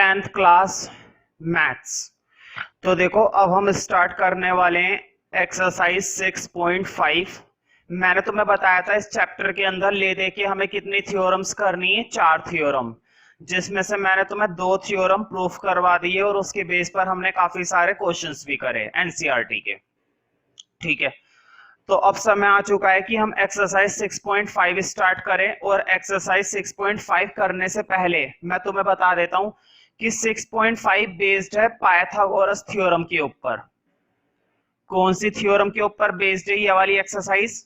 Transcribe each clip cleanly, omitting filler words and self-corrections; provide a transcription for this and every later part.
10th class maths. तो देखो अब हम स्टार्ट करने वाले हैं एक्सरसाइज 6.5। मैंने तुम्हें बताया था इस चैप्टर के अंदर ले दे के हमें कितनी थ्योरम्स करनी है, 4 थ्योरम, जिसमें से मैंने तुम्हें 2 थ्योरम प्रूफ करवा दिए और उसके बेस पर हमने काफी सारे क्वेश्चंस भी करे एनसीईआरटी के। ठीक है, तो अब समय आ चुका है कि हम एक्सरसाइज 6.5 स्टार्ट करें। और एक्सरसाइज 6.5 करने से पहले मैं तुम्हें बता देता हूं कि 6.5 बेस्ड है पाइथागोरस थ्योरम के ऊपर। कौन सी थ्योरम के ऊपर बेस्ड है ये वाली एक्सरसाइज?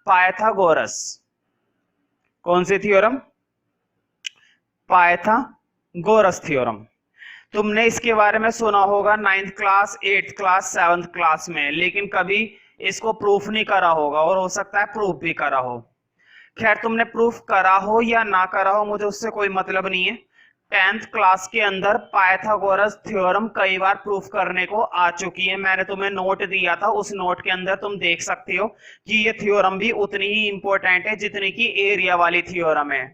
पाइथागोरस। कौन सी थ्योरम? Pythagoras theorem. तुमने इसके बारे में सुना होगा 9th class, 8th class, 7th class में, लेकिन कभी इसको प्रूफ नहीं करा होगा और हो सकता है प्रूफ भी करा हो। खैर, तुमने प्रूफ करा हो या ना करा हो मुझे उससे कोई मतलब नहीं है। 10th क्लास के अंदर पाइथागोरस थ्योरम कई बार प्रूफ करने को आ चुकी है। मैंने तुम्हें नोट दिया था, उस नोट के अंदर तुम देख सकते हो कि ये थ्योरम भी उतनी ही इंपॉर्टेंट है जितनी की एरिया वाली थ्योरम है,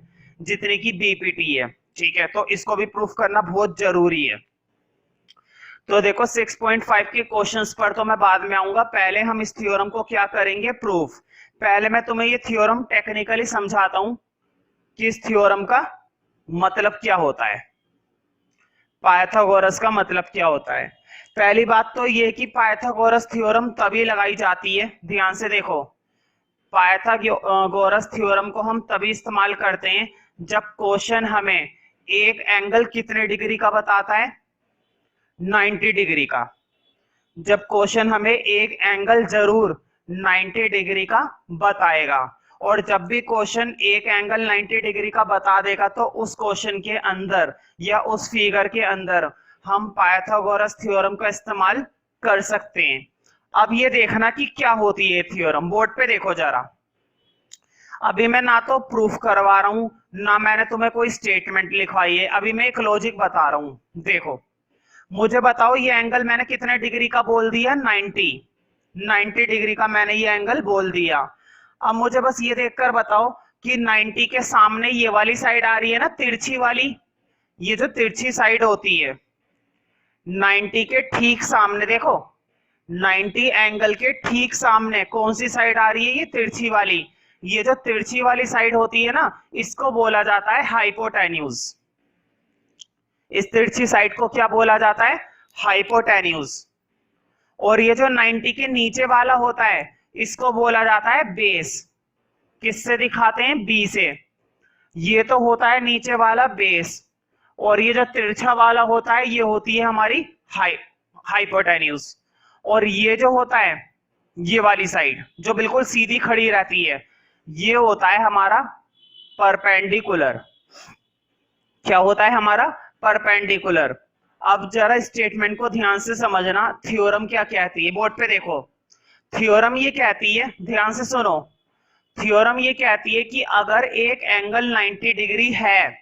जितनी की बीपीटी है। ठीक है, तो इसको भी प्रूफ करना बहुत जरूरी है। तो देखो 6.5 के क्वेश्चंस पर तो मैं बाद में आऊंगा, पहले हम इस थ्योरम को क्या करेंगे, प्रूफ। पहले मैं तुम्हें ये थ्योरम टेक्निकली समझाता हूं कि इस थ्योरम का मतलब क्या होता है, पाइथागोरस का मतलब क्या होता है। पहली बात तो ये कि पाइथागोरस थ्योरम तभी लगाई जाती है, ध्यान से देखो, पाइथागोरस थ्योरम को हम तभी इस्तेमाल करते हैं जब क्वेश्चन हमें एक एंगल कितने डिग्री का बताता है, 90 डिग्री का। जब क्वेश्चन हमें एक एंगल जरूर 90 डिग्री का बताएगा, और जब भी क्वेश्चन एक एंगल 90 डिग्री का बता देगा तो उस क्वेश्चन के अंदर या उस फिगर के अंदर हम पाइथागोरस थ्योरम का इस्तेमाल कर सकते हैं। अब ये देखना कि क्या होती है थ्योरम, बोर्ड पे देखो जरा। अभी मैं ना तो प्रूफ करवा रहा हूं ना मैंने तुम्हें कोई स्टेटमेंट लिखवाई है, अभी मैं एक लॉजिक बता रहा हूं। देखो, मुझे बताओ ये एंगल मैंने कितने डिग्री का बोल दिया, 90 डिग्री का मैंने ये एंगल बोल दिया। अब मुझे बस ये देखकर बताओ कि 90 के सामने ये वाली साइड आ रही है ना, तिरछी वाली, ये जो तिरछी साइड होती है 90 के ठीक सामने, देखो 90 एंगल के ठीक सामने कौन सी साइड आ रही है, ये तिरछी वाली। ये जो तिरछी वाली साइड होती है ना, इसको बोला जाता है हाइपोटेन्यूज। इस तिरछी साइड को क्या बोला जाता है, हाइपोटेन्यूज। और ये जो 90 के नीचे वाला होता है इसको बोला जाता है बेस। किससे दिखाते हैं, बी से। ये तो होता है नीचे वाला बेस, और ये जो तिरछा वाला होता है ये होती है हमारी हाइपोटेन्यूज। और ये जो होता है ये वाली साइड जो बिल्कुल सीधी खड़ी रहती है, ये होता है हमारा परपेंडिकुलर। क्या होता है हमारा, परपेंडिकुलर। अब जरा स्टेटमेंट को ध्यान से समझना, थ्योरम क्या कहती है, बोर्ड पे देखो। थ्योरम ये कहती है, ध्यान से सुनो, थ्योरम ये कहती है कि अगर एक एंगल 90 डिग्री है,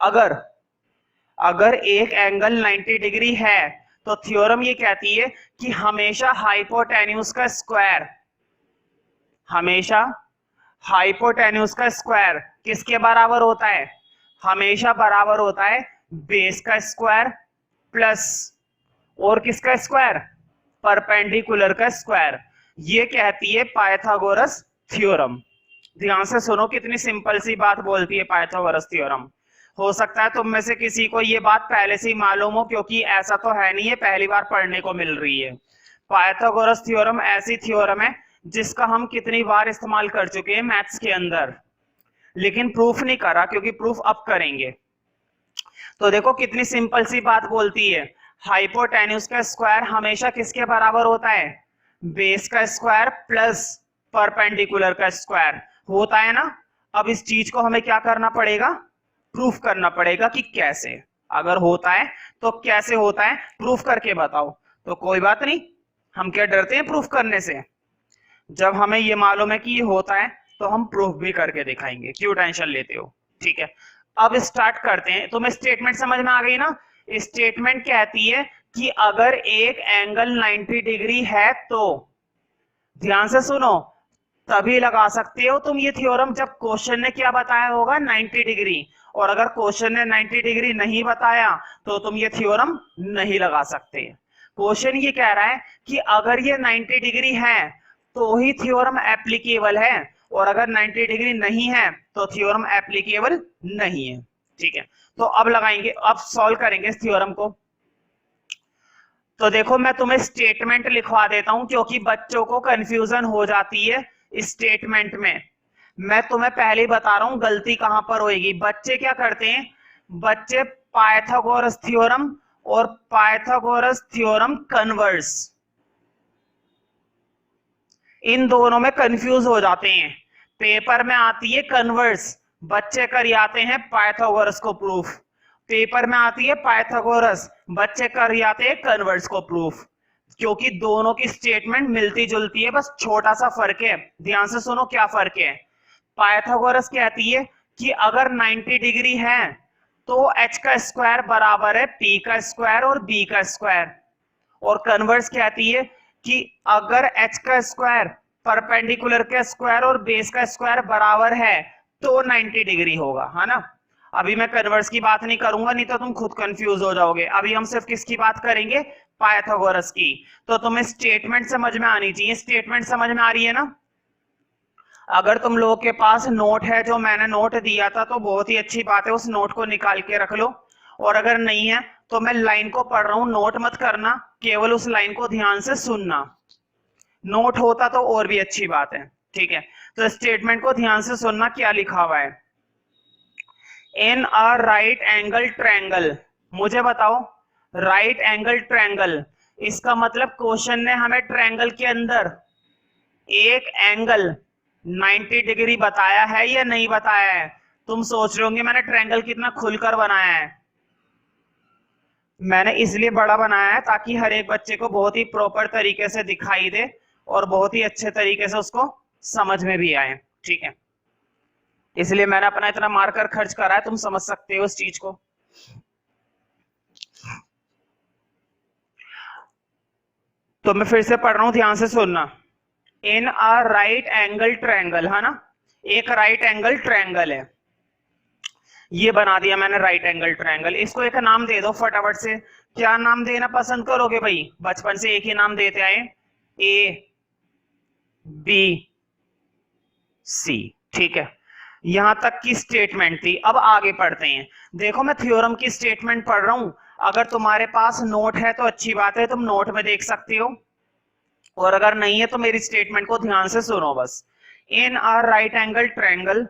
अगर एक एंगल 90 डिग्री है तो थ्योरम ये कहती है कि हमेशा हाइपोटेन्यूज का स्क्वायर, हमेशा हाइपोटेन्यूज का स्क्वायर किसके बराबर होता है, हमेशा बराबर होता है बेस का स्क्वायर प्लस, और किसका स्क्वायर, परपेंडिकुलर का स्क्वायर। ये कहती है पाइथागोरस थ्योरम। ध्यान से सुनो कितनी सिंपल सी बात बोलती है पाइथागोरस थ्योरम। हो सकता है तुम में से किसी को ये बात पहले से ही मालूम हो, क्योंकि ऐसा तो है नहीं है, पहली बार पढ़ने को मिल रही है। पाइथागोरस थ्योरम ऐसी थ्योरम है जिसका हम कितनी बार इस्तेमाल कर चुके हैं मैथ्स के अंदर, लेकिन प्रूफ नहीं करा, क्योंकि प्रूफ अब करेंगे। तो देखो कितनी सिंपल सी बात बोलती है, हाइपोटेन्यूज का स्क्वायर हमेशा किसके बराबर होता है, बेस का स्क्वायर प्लस परपेंडिकुलर का स्क्वायर होता है ना। अब इस चीज को हमें क्या करना पड़ेगा, प्रूफ करना पड़ेगा कि कैसे, अगर होता है तो कैसे होता है, प्रूफ करके बताओ। तो कोई बात नहीं, हम क्या डरते हैं प्रूफ करने से, जब हमें ये मालूम है कि ये होता है तो हम प्रूफ भी करके दिखाएंगे, क्यों टेंशन लेते हो। ठीक है, अब स्टार्ट करते हैं। तुम्हें स्टेटमेंट समझ में आ गई ना। स्टेटमेंट कहती है कि अगर एक एंगल 90 डिग्री है तो, ध्यान से सुनो, तभी लगा सकते हो तुम ये थ्योरम जब क्वेश्चन ने क्या बताया होगा, 90 डिग्री, और अगर क्वेश्चन ने 90 डिग्री नहीं बताया तो तुम ये थ्योरम नहीं लगा सकते। क्वेश्चन ये कह रहा है कि अगर ये 90 डिग्री है तो ही थ्योरम एप्लीकेबल है, और अगर 90 डिग्री नहीं है तो थ्योरम एप्लीकेबल नहीं है। ठीक है, तो अब लगाएंगे, अब सॉल्व करेंगे इस थ्योरम को। तो देखो मैं तुम्हें स्टेटमेंट लिखवा देता हूं क्योंकि बच्चों को कंफ्यूजन हो जाती है स्टेटमेंट में। मैं तुम्हें पहले ही बता रहा हूं गलती कहां पर होगी। बच्चे क्या करते हैं, बच्चे पाइथागोरस थ्योरम और पाइथागोरस थ्योरम कन्वर्स, इन दोनों में कंफ्यूज हो जाते हैं। पेपर में आती है कन्वर्स, बच्चे कर आते हैं पाइथागोरस को प्रूफ। पेपर में आती है पाइथागोरस, बच्चे कर आते हैं कन्वर्स को प्रूफ, क्योंकि दोनों की स्टेटमेंट मिलती जुलती है, बस छोटा सा फर्क है। ध्यान से सुनो क्या फर्क है। पाइथागोरस कहती है कि अगर 90 डिग्री है तो h का स्क्वायर बराबर है p का स्क्वायर और b का स्क्वायर, और कन्वर्स कहती है कि अगर h का स्क्वायर परपेंडिकुलर के स्क्वायर और बेस का स्क्वायर बराबर है तो 90 डिग्री होगा, है ना। अभी मैं कन्वर्स की बात नहीं करूंगा, नहीं तो तुम खुद कंफ्यूज हो जाओगे। अभी हम सिर्फ किसकी बात करेंगे, पाइथागोरस की। तो तुम्हें स्टेटमेंट समझ में आनी चाहिए। स्टेटमेंट समझ में आ रही है ना। अगर तुम लोगों के पास नोट है, जो मैंने नोट दिया था, तो बहुत ही अच्छी बात है, उस नोट को निकाल के रख लो। और अगर नहीं है तो मैं लाइन को पढ़ रहा हूं, नोट मत करना, केवल उस लाइन को ध्यान से सुनना। नोट होता तो और भी अच्छी बात है। ठीक है, तो स्टेटमेंट को ध्यान से सुनना, क्या लिखा हुआ है। इन अ राइट एंगल ट्रायंगल, मुझे बताओ राइट एंगल ट्रायंगल, इसका मतलब क्वेश्चन ने हमें ट्रायंगल के अंदर एक एंगल 90 डिग्री बताया है या नहीं बताया है। तुम सोच रहे होंगे मैंने ट्रायंगल कितना खुलकर बनाया है। मैंने इसलिए बड़ा बनाया है ताकि हर एक बच्चे को बहुत ही प्रॉपर तरीके से दिखाई दे और बहुत ही अच्छे तरीके से उसको समझ में भी आए। ठीक है, इसलिए मैंने अपना इतना मार्कर खर्च करा है, तुम समझ सकते हो इस चीज को। तो मैं फिर से पढ़ रहा हूं, ध्यान से सुनना। इन अ राइट एंगल ट्रायंगल, है ना, एक राइट एंगल ट्रायंगल है, ये बना दिया मैंने राइट एंगल ट्रायंगल। इसको एक नाम दे दो फटाफट से। क्या नाम देना पसंद करोगे भाई, बचपन से एक ही नाम देते आए, ए बी सी। ठीक है, यहां तक की स्टेटमेंट थी। अब आगे पढ़ते हैं। देखो मैं थ्योरम की स्टेटमेंट पढ़ रहा हूं, अगर तुम्हारे पास नोट है तो अच्छी बात है, तुम नोट में देख सकते हो, और अगर नहीं है तो मेरी स्टेटमेंट को ध्यान से सुनो बस। In a right angle triangle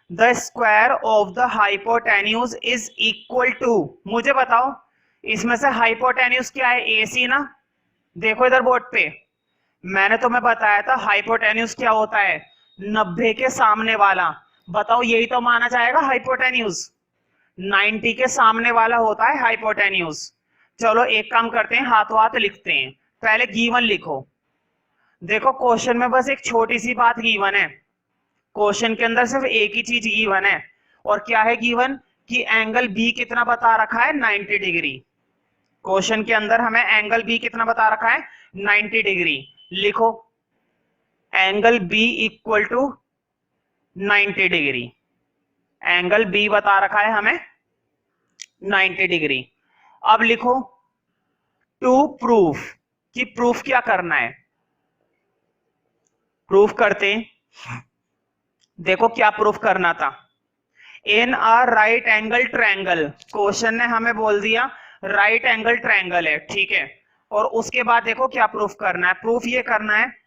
the square of the hypotenuse is equal to, मुझे बताओ इसमें से हाइपोटेन्यूज क्या है, AC ना। देखो इधर बोर्ड पे मैंने तुम्हें बताया था हाइपोटेन्यूज क्या होता है, 90 के सामने वाला। बताओ यही तो माना जाएगा हाइपोटेन्यूज, 90 के सामने वाला होता है हाइपोटेन्यूज। चलो एक काम करते हैं, हाथों हाथ लिखते हैं। पहले गिवन लिखो। देखो क्वेश्चन में बस एक छोटी सी बात गिवन है, क्वेश्चन के अंदर सिर्फ एक ही चीज गिवन है, और क्या है गिवन, कि एंगल बी कितना बता रखा है, 90 डिग्री। क्वेश्चन के अंदर हमें एंगल बी कितना बता रखा है, 90 डिग्री। लिखो angle B equal to 90 degree, angle B बता रखा है हमें 90 डिग्री। अब लिखो टू प्रूफ, कि प्रूफ क्या करना है, प्रूफ करते हैं। देखो क्या प्रूफ करना था, in a right angle triangle, question ने हमें बोल दिया राइट एंगल ट्रायंगल है, ठीक है। और उसके बाद देखो क्या प्रूफ करना है, प्रूफ ये करना है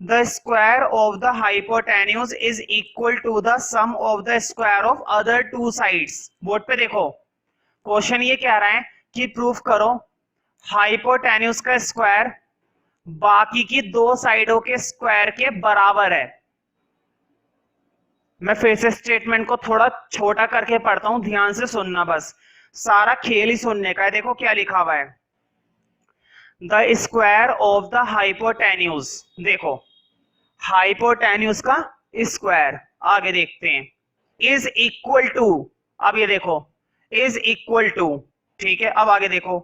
the square of the hypotenuse is equal to the sum of the square of other two sides. Board पे देखो क्वेश्चन ये कह रहा है कि प्रूफ करो हाइपोटेन्यूज का स्क्वायर बाकी की दो साइडों के स्क्वायर के बराबर है। मैं फिर से स्टेटमेंट को थोड़ा छोटा करके पढ़ता हूं, ध्यान से सुनना, बस सारा खेल ही सुनने का है। देखो क्या लिखा हुआ है, the square of the hypotenuse, देखो हाइपोटेन्यूज का स्क्वायर, आगे देखते हैं, इज इक्वल टू, अब ये देखो इज इक्वल टू, ठीक है। अब आगे देखो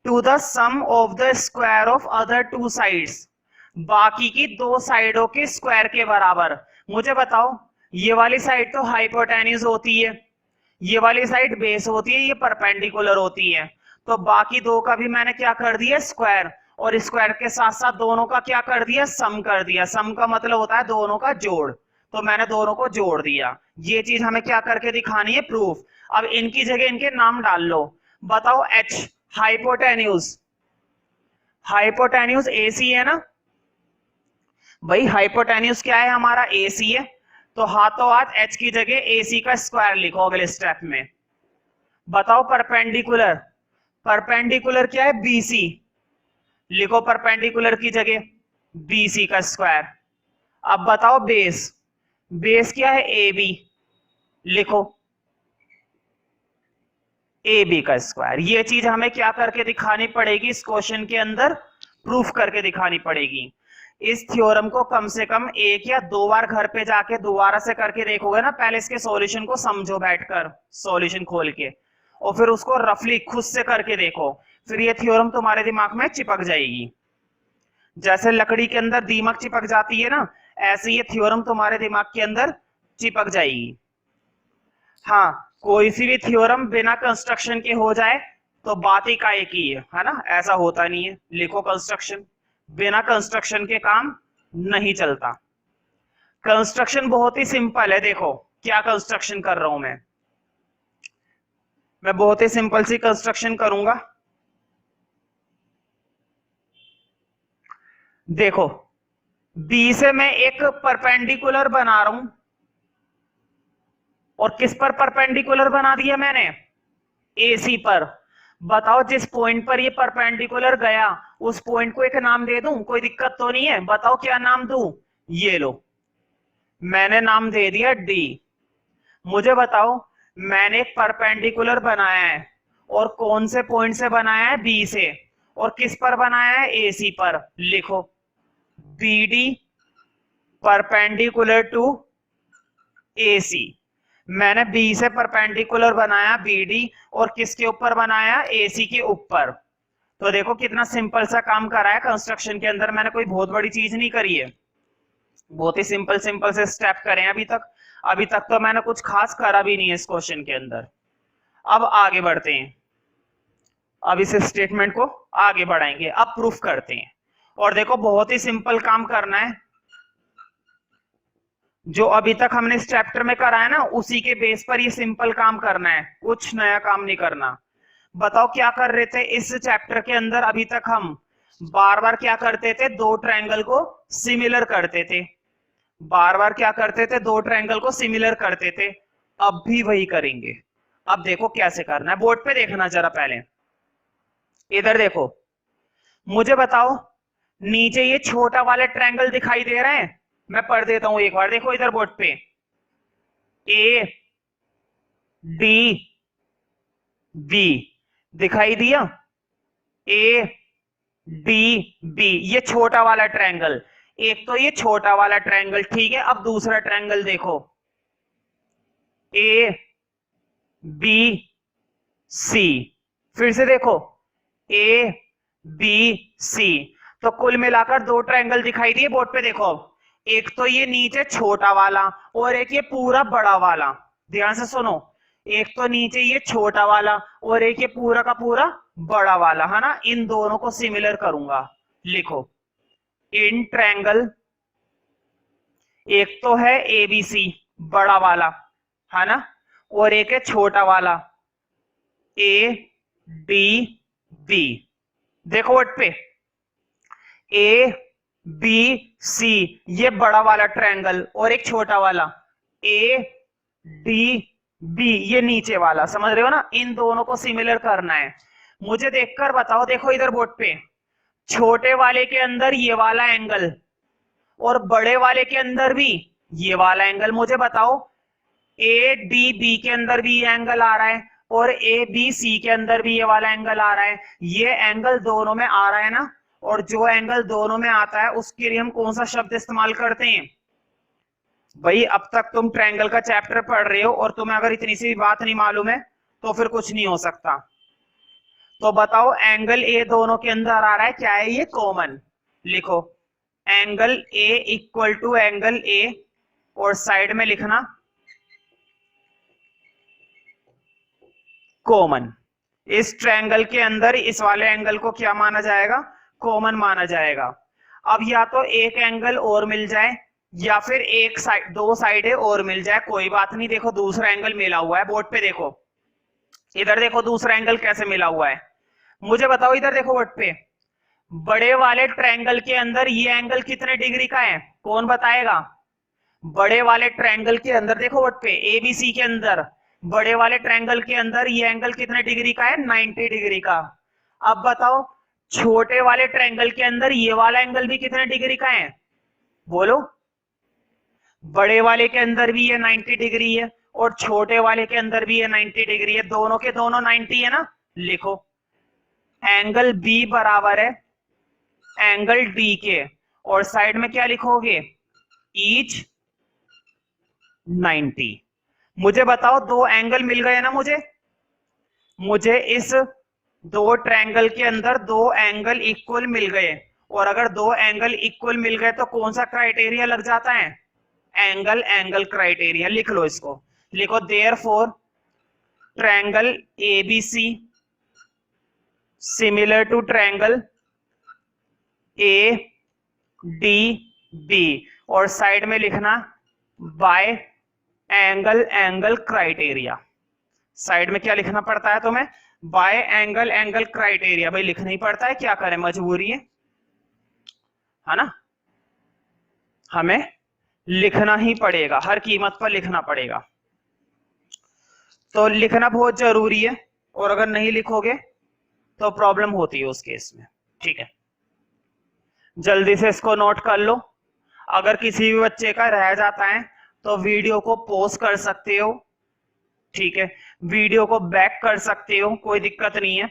to the sum of the square of other two sides, बाकी की दो साइडों के स्क्वायर के बराबर। मुझे बताओ ये वाली साइड तो हाइपोटेन्यूज होती है, ये वाली साइड बेस होती है, ये परपेंडिकुलर होती है, तो बाकी दो का भी मैंने क्या कर दिया स्क्वायर, और स्क्वायर के साथ साथ दोनों का क्या कर दिया सम कर दिया। सम का मतलब होता है दोनों का जोड़, तो मैंने दोनों को जोड़ दिया। ये चीज हमें क्या करके दिखानी है प्रूफ। अब इनकी जगह इनके नाम डाल लो। बताओ एच हाइपोटेन्यूज, हाइपोटेन्यूज एसी है ना भाई, हाइपोटेन्यूज क्या है हमारा एसी है, तो हाथों हाथ एच की जगह एसी का स्क्वायर लिखो अगले स्टेप में। बताओ परपेंडिकुलर, परपेंडिकुलर क्या है बीसी, लिखो परपेंडिकुलर की जगह बीसी का स्क्वायर। अब बताओ बेस, बेस क्या है ए बी, लिखो ए बी का स्क्वायर। ये चीज हमें क्या करके दिखानी पड़ेगी इस क्वेश्चन के अंदर, प्रूफ करके दिखानी पड़ेगी। इस थ्योरम को कम से कम एक या दो बार घर पे जाके दोबारा से करके देखोगे ना, पहले इसके सॉल्यूशन को समझो बैठकर सॉल्यूशन खोल के, और फिर उसको रफली खुद से करके देखो, फिर ये थ्योरम तुम्हारे दिमाग में चिपक जाएगी। जैसे लकड़ी के अंदर दीमक चिपक जाती है ना, ऐसे ये थ्योरम तुम्हारे दिमाग के अंदर चिपक जाएगी। हाँ, कोई सी भी थ्योरम बिना कंस्ट्रक्शन के हो जाए तो बात ही काय की है ना, ऐसा होता नहीं है। लिखो कंस्ट्रक्शन, बिना कंस्ट्रक्शन के काम नहीं चलता। कंस्ट्रक्शन बहुत ही सिंपल है, देखो क्या कंस्ट्रक्शन कर रहा हूं मैं बहुत ही सिंपल सी कंस्ट्रक्शन करूंगा। देखो बी से मैं एक परपेंडिकुलर बना रहा हूं, और किस पर परपेंडिकुलर बना दिया मैंने एसी पर। बताओ जिस पॉइंट पर ये परपेंडिकुलर गया उस पॉइंट को एक नाम दे दूं, कोई दिक्कत तो नहीं है। बताओ क्या नाम दूं, ये लो मैंने नाम दे दिया डी। मुझे बताओ मैंने एक परपेंडिकुलर बनाया है, और कौन से पॉइंट से बनाया है बी से, और किस पर बनाया है एसी पर। लिखो B D perpendicular to AC. मैंने बी से परपेंडिकुलर बनाया बीडी, और किसके ऊपर बनाया एसी के ऊपर। तो देखो कितना सिंपल सा काम करा है कंस्ट्रक्शन के अंदर, मैंने कोई बहुत बड़ी चीज नहीं करी है, बहुत ही सिंपल सिंपल से स्टेप करे हैं अभी तक। अभी तक तो मैंने कुछ खास करा भी नहीं है इस क्वेश्चन के अंदर। अब आगे बढ़ते हैं, अब इस स्टेटमेंट को आगे बढ़ाएंगे, अब प्रूफ करते हैं। और देखो बहुत ही सिंपल काम करना है, जो अभी तक हमने इस चैप्टर में करा है ना उसी के बेस पर ये सिंपल काम करना है, कुछ नया काम नहीं करना। बताओ क्या कर रहे थे इस चैप्टर के अंदर, अभी तक हम बार बार क्या करते थे, दो ट्रायंगल को सिमिलर करते थे। बार बार क्या करते थे, दो ट्रायंगल को सिमिलर करते थे। अब भी वही करेंगे। अब देखो कैसे करना है, बोर्ड पे देखना जरा पहले, इधर देखो। मुझे बताओ नीचे ये छोटा वाला ट्रायंगल दिखाई दे रहा है, मैं पढ़ देता हूं एक बार, देखो इधर बोर्ड पे ए डी बी दिखाई दिया, ए डी बी ये छोटा वाला ट्रायंगल। एक तो ये छोटा वाला ट्रायंगल ठीक है, अब दूसरा ट्रायंगल देखो ए बी सी, फिर से देखो ए बी सी। तो कुल मिलाकर दो ट्रायंगल दिखाई दिए बोर्ड पे, देखो एक तो ये नीचे छोटा वाला और एक ये पूरा बड़ा वाला। ध्यान से सुनो, एक तो नीचे ये छोटा वाला और एक ये पूरा का पूरा बड़ा वाला, है ना। इन दोनों को सिमिलर करूंगा। लिखो इन ट्रायंगल, एक तो है एबीसी बड़ा वाला, है ना, और एक है छोटा वाला ए डी बी। देखो वर्ड पे ए बी सी ये बड़ा वाला ट्रायंगल, और एक छोटा वाला ए डी बी ये नीचे वाला, समझ रहे हो ना। इन दोनों को सिमिलर करना है। मुझे देखकर बताओ, देखो इधर बोर्ड पे छोटे वाले के अंदर ये वाला एंगल और बड़े वाले के अंदर भी ये वाला एंगल। मुझे बताओ ए डी बी के अंदर भी ये एंगल आ रहा है और ए बी सी के अंदर भी ये वाला एंगल आ रहा है। ये एंगल दोनों में आ रहा है ना, और जो एंगल दोनों में आता है उसके लिए हम कौन सा शब्द इस्तेमाल करते हैं भाई। अब तक तुम ट्रायंगल का चैप्टर पढ़ रहे हो और तुम्हें अगर इतनी सी भी बात नहीं मालूम है तो फिर कुछ नहीं हो सकता। तो बताओ एंगल ए दोनों के अंदर आ रहा है, क्या है ये कॉमन। लिखो angle A equal to angle A, और साइड में लिखना कॉमन। इस ट्रायंगल के अंदर इस वाले एंगल को क्या माना जाएगा, कॉमन माना जाएगा। अब या तो एक एंगल और मिल जाए या फिर एक साइड, दो साइडें और मिल जाए, कोई बात नहीं। देखो दूसरा एंगल मिला हुआ है बोर्ड पे, देखो इधर देखो दूसरा एंगल कैसे मिला हुआ है, मुझे बताओ। इधर देखो बोर्ड पे, बड़े वाले ट्रायंगल के अंदर ये एंगल कितने डिग्री का है, कौन बताएगा। बड़े वाले ट्रायंगल के अंदर देखो बोर्ड पे, एबीसी के अंदर, बड़े वाले ट्रायंगल के अंदर ये एंगल कितने डिग्री का है, 90 डिग्री का। अब बताओ छोटे वाले ट्रायंगल के अंदर ये वाला एंगल भी कितने डिग्री का है, बोलो। बड़े वाले के अंदर भी ये 90 डिग्री है और छोटे वाले के अंदर भी ये 90 डिग्री है, दोनों के दोनों 90 है ना। लिखो एंगल बी बराबर है एंगल डी के, और साइड में क्या लिखोगे, ईच 90। मुझे बताओ दो एंगल मिल गए ना, मुझे इस दो ट्रायंगल के अंदर दो एंगल इक्वल मिल गए, और अगर दो एंगल इक्वल मिल गए तो कौन सा क्राइटेरिया लग जाता है, एंगल एंगल क्राइटेरिया। लिख लो इसको, लिखो therefore triangle ABC similar to triangle A D B, और साइड में लिखना by angle angle criteria. Side में क्या लिखना पड़ता है तुम्हें, बाय एंगल एंगल क्राइटेरिया। भाई लिखना ही पड़ता है, क्या करें, मजबूरी है ना, हमें लिखना ही पड़ेगा, हर कीमत पर लिखना पड़ेगा। तो लिखना बहुत जरूरी है, और अगर नहीं लिखोगे तो प्रॉब्लम होती है उस केस में। ठीक है, जल्दी से इसको नोट कर लो। अगर किसी भी बच्चे का रह जाता है तो वीडियो को पॉज कर सकते हो, ठीक है, वीडियो को बैक कर सकते हो, कोई दिक्कत नहीं है।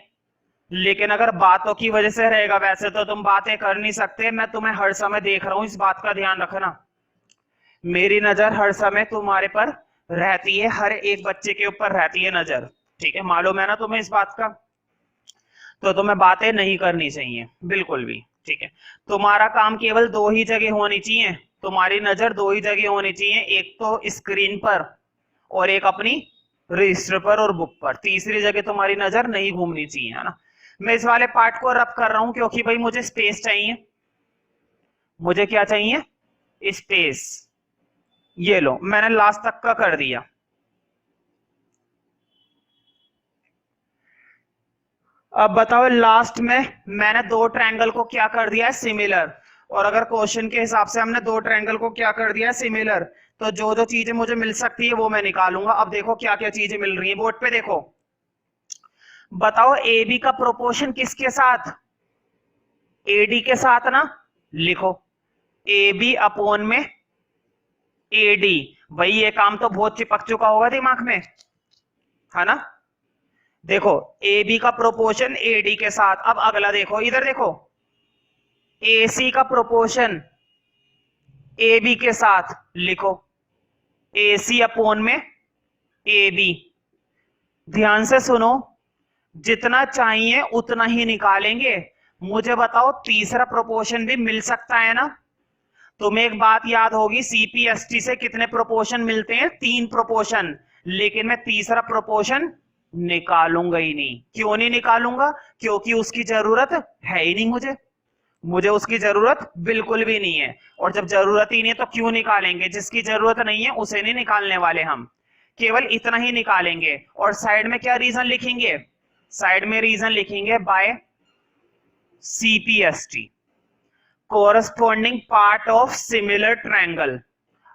लेकिन अगर बातों की वजह से रहेगा, वैसे तो तुम बातें कर नहीं सकते, मैं तुम्हें हर समय देख रहा हूं, इस बात का ध्यान रखना। मेरी नजर हर समय तुम्हारे पर रहती है, हर एक बच्चे के ऊपर रहती है नजर, ठीक है, मालूम है ना तुम्हें इस बात का। तो तुम्हें बातें नहीं करनी चाहिए बिल्कुल भी, ठीक है। तुम्हारा काम केवल दो ही जगह होनी चाहिए, तुम्हारी नजर दो ही जगह होनी चाहिए, एक तो स्क्रीन पर और एक अपनी रजिस्टर पर और बुक पर। तीसरी जगह तुम्हारी नजर नहीं घूमनी चाहिए, है ना। मैं इस वाले पार्ट को रब कर रहा हूं क्योंकि भाई मुझे स्पेस चाहिए, मुझे क्या चाहिए, स्पेस। ये लो मैंने लास्ट तक का कर दिया। अब बताओ लास्ट में मैंने दो ट्रायंगल को क्या कर दिया है, सिमिलर। और अगर क्वेश्चन के हिसाब से हमने दो ट्रायंगल को क्या कर दिया है, सिमिलर, तो जो जो चीजें मुझे मिल सकती है वो मैं निकालूंगा। अब देखो क्या क्या चीजें मिल रही है बोर्ड पे, देखो बताओ ए बी का प्रोपोर्शन किसके साथ, एडी के साथ ना। लिखो ए बी अपॉन में एडी। भाई ये काम तो बहुत चिपक चुका होगा दिमाग में, है ना। देखो ए बी का प्रोपोर्शन एडी के साथ। अब अगला देखो, इधर देखो AC का प्रोपोर्शन AB के साथ। लिखो AC अपॉन में AB। ध्यान से सुनो, जितना चाहिए उतना ही निकालेंगे। मुझे बताओ तीसरा प्रोपोर्शन भी मिल सकता है ना। तुम्हें एक बात याद होगी, CPST से कितने प्रोपोर्शन मिलते हैं, 3 प्रोपोर्शन। लेकिन मैं तीसरा प्रोपोर्शन निकालूंगा ही नहीं। क्यों नहीं निकालूंगा, क्योंकि उसकी जरूरत है ही नहीं, मुझे उसकी जरूरत बिल्कुल भी नहीं है। और जब जरूरत ही नहीं है तो क्यों निकालेंगे, जिसकी जरूरत नहीं है उसे नहीं निकालने वाले हम, केवल इतना ही निकालेंगे। और साइड में क्या रीजन लिखेंगे, साइड में रीजन लिखेंगे by CPST, corresponding part of similar triangle.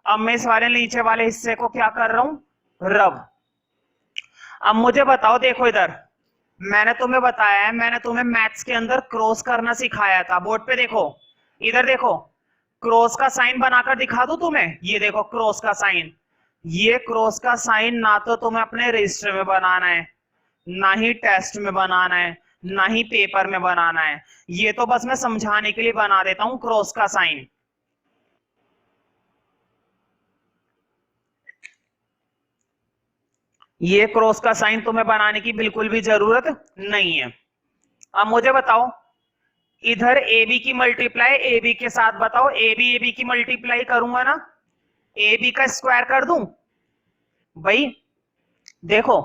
अब मैं इस वाले नीचे वाले हिस्से को क्या कर रहा हूं, रब। अब मुझे बताओ, देखो इधर मैंने तुम्हें बताया है, मैंने तुम्हें मैथ्स के अंदर क्रॉस करना सिखाया था। बोर्ड पे देखो, इधर देखो, क्रॉस का साइन बनाकर दिखा दूं तुम्हें। ये देखो क्रॉस का साइन, ये क्रॉस का साइन ना तो तुम्हें अपने रजिस्टर में बनाना है, ना ही टेस्ट में बनाना है, ना ही पेपर में बनाना है। ये तो बस मैं समझाने के लिए बना देता हूं क्रॉस का साइन। ये क्रॉस का साइन तुम्हें बनाने की बिल्कुल भी जरूरत नहीं है। अब मुझे बताओ, इधर ए बी की मल्टीप्लाई ए बी के साथ, बताओ ए बी की मल्टीप्लाई करूंगा ना, ए बी का स्क्वायर कर दूं। भाई देखो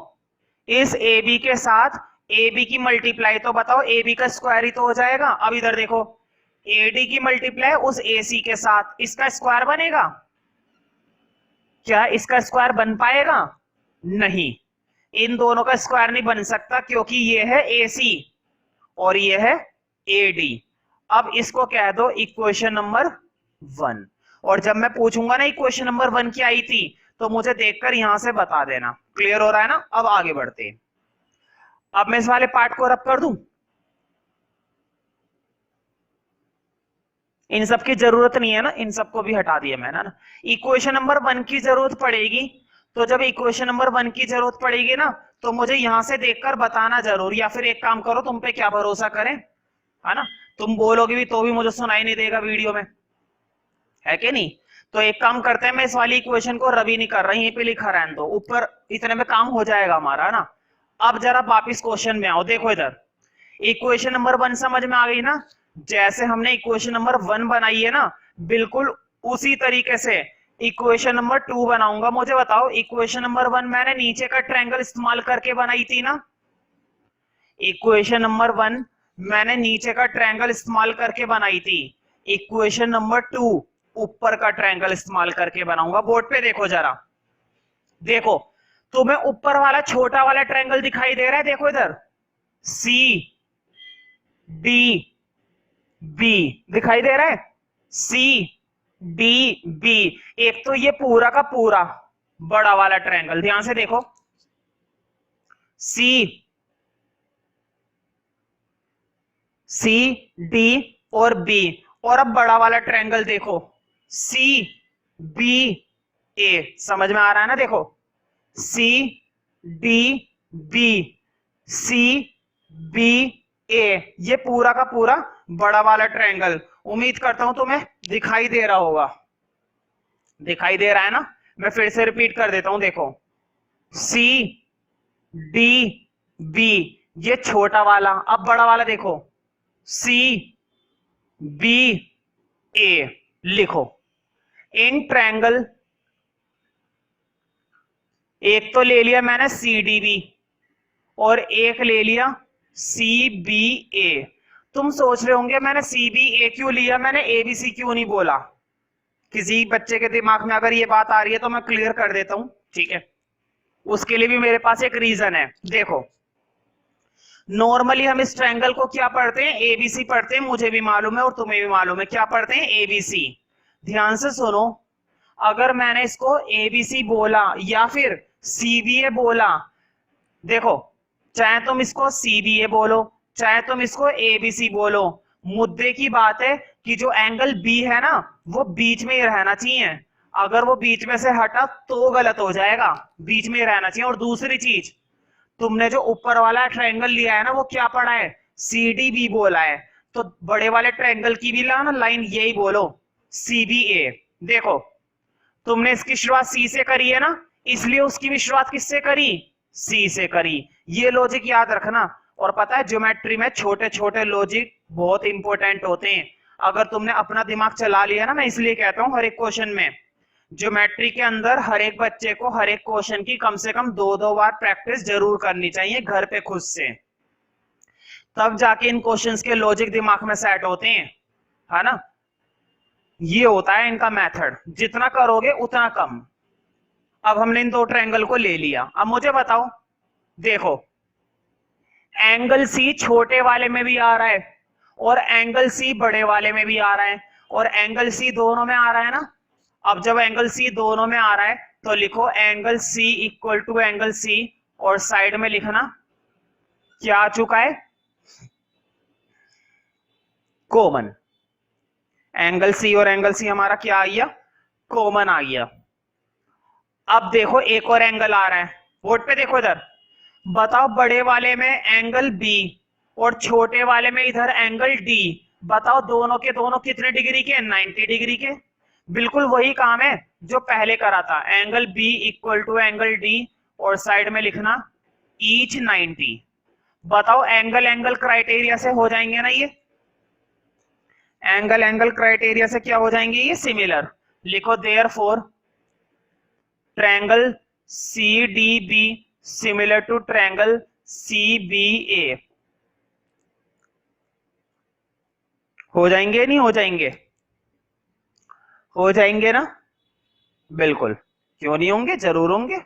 इस ए बी के साथ ए बी की मल्टीप्लाई, तो बताओ ए बी का स्क्वायर ही तो हो जाएगा। अब इधर देखो, ए डी की मल्टीप्लाई उस ए सी के साथ, इसका स्क्वायर बनेगा क्या? इसका स्क्वायर बन पाएगा? नहीं, इन दोनों का स्क्वायर नहीं बन सकता, क्योंकि ये है ए सी और ये है ए डी। अब इसको कह दो इक्वेशन नंबर 1। और जब मैं पूछूंगा ना इक्वेशन नंबर 1 की आई थी, तो मुझे देखकर यहां से बता देना। क्लियर हो रहा है ना? अब आगे बढ़ते हैं। अब मैं इस वाले पार्ट को रब कर दूं, इन सब की जरूरत नहीं है ना, इन सबको भी हटा दिया मैंने ना। इक्वेशन नंबर 1 की जरूरत पड़ेगी, तो जब इक्वेशन नंबर 1 की जरूरत पड़ेगी ना, तो मुझे यहां से देखकर बताना जरूर। या फिर एक काम करो, तुम पे क्या भरोसा करें, है ना? तुम बोलोगे भी तो भी मुझे सुनाई नहीं देगा वीडियो में, है कि नहीं? तो एक काम करते हैं, मैं इस वाली इक्वेशन को रवि नहीं कर रहा, यहीं पे लिखा रहने दो, ऊपर इतने में काम हो जाएगा हमारा ना। अब जरा वापिस क्वेश्चन में आओ, देखो इधर इक्वेशन नंबर 1 समझ में आ गई ना? जैसे हमने इक्वेशन नंबर 1 बनाई है ना, बिल्कुल उसी तरीके से इक्वेशन नंबर 2 बनाऊंगा। मुझे बताओ, इक्वेशन नंबर 1 मैंने नीचे का ट्रायंगल इस्तेमाल करके बनाई थी ना? इक्वेशन नंबर 1 मैंने नीचे का ट्रायंगल इस्तेमाल करके बनाई थी। इक्वेशन नंबर 2 ऊपर का ट्रायंगल इस्तेमाल करके बनाऊंगा। बोर्ड पे देखो जरा, देखो तुम्हें ऊपर वाला छोटा वाला ट्रायंगल दिखाई दे रहा है? देखो इधर, सी डी बी दिखाई दे रहा है, सी डी बी। एक तो ये पूरा का पूरा बड़ा वाला ट्रायंगल, ध्यान से देखो, सी डी और बी। और अब बड़ा वाला ट्रायंगल देखो, सी बी ए। समझ में आ रहा है ना? देखो, C D B, C B A, ये पूरा का पूरा बड़ा वाला ट्रायंगल। उम्मीद करता हूं तुम्हें दिखाई दे रहा होगा। दिखाई दे रहा है ना? मैं फिर से रिपीट कर देता हूं, देखो, सी डी बी ये छोटा वाला, अब बड़ा वाला देखो, सी बी ए। लिखो, इन ट्रायंगल, एक तो ले लिया मैंने सी डी बी और एक ले लिया सी बी ए। तुम सोच रहे होंगे मैंने सी बी ए क्यों लिया, मैंने ए बी सी क्यों नहीं बोला? किसी बच्चे के दिमाग में अगर ये बात आ रही है तो मैं क्लियर कर देता हूं, ठीक है? उसके लिए भी मेरे पास एक रीजन है। देखो, नॉर्मली हम इस ट्रायंगल को क्या पढ़ते हैं? एबीसी पढ़ते हैं, मुझे भी मालूम है और तुम्हें भी मालूम है। क्या पढ़ते हैं? एबीसी। ध्यान से सुनो, अगर मैंने इसको एबीसी बोला या फिर सीबीए बोला, देखो, चाहे तुम इसको सीबीए बोलो चाहे तुम इसको एबीसी बोलो, मुद्दे की बात है कि जो एंगल बी है ना, वो बीच में ही रहना चाहिए। अगर वो बीच में से हटा तो गलत हो जाएगा, बीच में ही रहना चाहिए। और दूसरी चीज, तुमने जो ऊपर वाला ट्रायंगल लिया है ना, वो क्या पढ़ा है? सीडीबी बोला है, तो बड़े वाले ट्रायंगल की भी ना लाइन यही बोलो, सीबीए। देखो, तुमने इसकी शुरुआत सी से करी है ना, इसलिए उसकी भी शुरुआत किससे करी? सी से करी। ये लॉजिक याद रखना। और पता है, ज्योमेट्री में छोटे छोटे लॉजिक बहुत इंपॉर्टेंट होते हैं। अगर तुमने अपना दिमाग चला लिया ना, मैं इसलिए कहता हूं हर एक क्वेश्चन में, ज्योमेट्री के अंदर हर एक बच्चे को हर एक क्वेश्चन की कम से कम 2-2 बार प्रैक्टिस जरूर करनी चाहिए घर पे खुद से, तब जाके इन क्वेश्चंस के लॉजिक दिमाग में सेट होते हैं, है ना? ये होता है इनका मेथड, जितना करोगे उतना कम। अब हमने इन दो ट्रायंगल को ले लिया, अब मुझे बताओ, देखो, एंगल सी छोटे वाले में भी आ रहा है और एंगल सी बड़े वाले में भी आ रहा है, और एंगल सी दोनों में आ रहा है ना। अब जब एंगल सी दोनों में आ रहा है तो लिखो angle C equal to angle C, और साइड में लिखना क्या आ चुका है? कॉमन। एंगल सी और एंगल सी हमारा क्या आ गया? कॉमन आ गया। अब देखो, एक और एंगल आ रहा है, बोर्ड पे देखो इधर, बताओ, बड़े वाले में एंगल बी और छोटे वाले में इधर एंगल डी। बताओ दोनों के दोनों कितने डिग्री के? 90 डिग्री के। बिल्कुल वही काम है जो पहले करा था, angle B equal to angle D और साइड में लिखना ईच 90। बताओ, एंगल एंगल क्राइटेरिया से हो जाएंगे ना ये? एंगल एंगल क्राइटेरिया से क्या हो जाएंगे ये? सिमिलर। लिखो therefore triangle C D B similar to triangle CBA। हो जाएंगे नहीं हो जाएंगे? हो जाएंगे ना? बिल्कुल, क्यों नहीं होंगे, जरूर होंगे।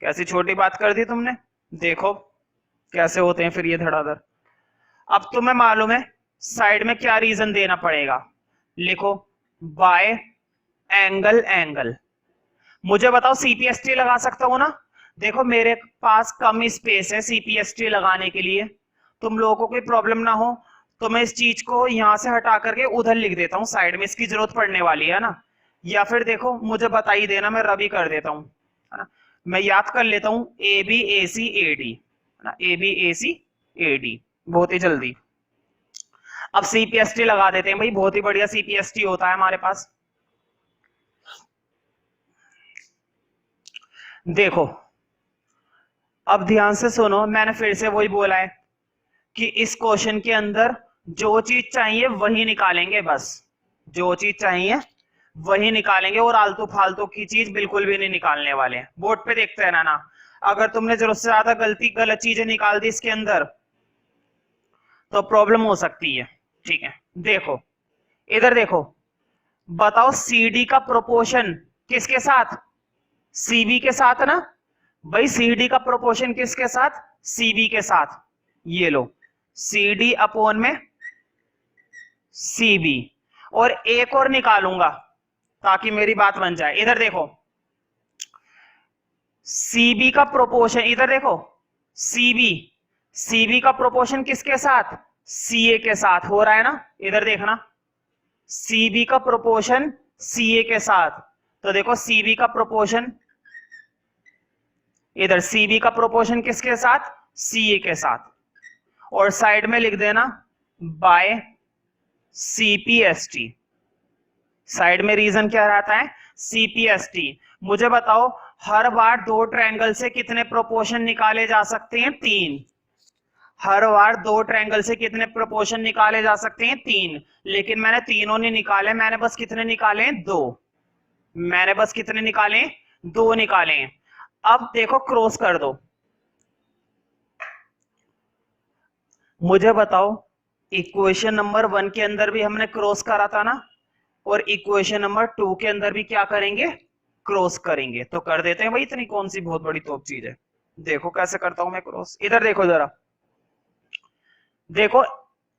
कैसी छोटी बात कर दी तुमने। देखो कैसे होते हैं फिर ये धड़ाधड़। अब तुम्हें मालूम है साइड में क्या रीजन देना पड़ेगा। लिखो बाय एंगल एंगल। मुझे बताओ CPST लगा सकता हूं ना? देखो मेरे पास कम स्पेस है CPST लगाने के लिए। तुम लोगों को कोई प्रॉब्लम ना हो तो मैं इस चीज को यहां से हटा करके उधर लिख देता हूँ साइड में, इसकी जरूरत पड़ने वाली है ना। या फिर देखो मुझे बता ही देना, मैं रवि कर देता हूँ, है ना। मैं याद कर लेता हूँ ABACAD, है ना, ABACAD बहुत ही जल्दी। अब CPST लगा देते हैं भाई, बहुत ही बढ़िया CPST होता है हमारे पास। देखो अब ध्यान से सुनो, मैंने फिर से वही बोला है कि इस क्वेश्चन के अंदर जो चीज चाहिए वही निकालेंगे, बस जो चीज चाहिए वही निकालेंगे और आलतू फालतू की चीज बिल्कुल भी नहीं निकालने वाले हैं। बोर्ड पे देखते रहना ना, अगर तुमने जरूरत से ज्यादा गलत चीजें निकाल दी इसके अंदर तो प्रॉब्लम हो सकती है। ठीक है, देखो इधर देखो, बताओ CD का प्रोपोर्शन किसके साथ? CB के साथ ना भाई। CD का प्रोपोर्शन किसके साथ? CB के साथ। ये लो CD अपॉन में CB। और एक और निकालूंगा ताकि मेरी बात बन जाए। इधर देखो CB का प्रोपोर्शन, इधर देखो CB का प्रोपोर्शन किसके साथ? CA के साथ हो रहा है ना। इधर देखना CB का प्रोपोर्शन CA के साथ। तो देखो CB का प्रोपोर्शन, इधर CB का प्रोपोर्शन किसके साथ? CA के साथ। और साइड में लिख देना बाय CPST। साइड में रीजन क्या रहता है? CPST। मुझे बताओ हर बार दो ट्रायंगल से कितने प्रोपोर्शन निकाले जा सकते हैं? 3। हर बार दो ट्रायंगल से कितने प्रोपोर्शन निकाले जा सकते हैं? 3। लेकिन मैंने तीनों नहीं निकाले, मैंने बस कितने निकाले? 2। मैंने बस कितने निकाले? 2 निकाले। अब देखो क्रॉस कर दो। मुझे बताओ इक्वेशन नंबर 1 के अंदर भी हमने क्रॉस करा था ना, और इक्वेशन नंबर 2 के अंदर भी क्या करेंगे? क्रॉस करेंगे। तो कर देते हैं भाई, इतनी कौन सी बहुत बड़ी तोप चीज है। देखो कैसे करता हूं मैं क्रॉस। इधर देखो जरा, देखो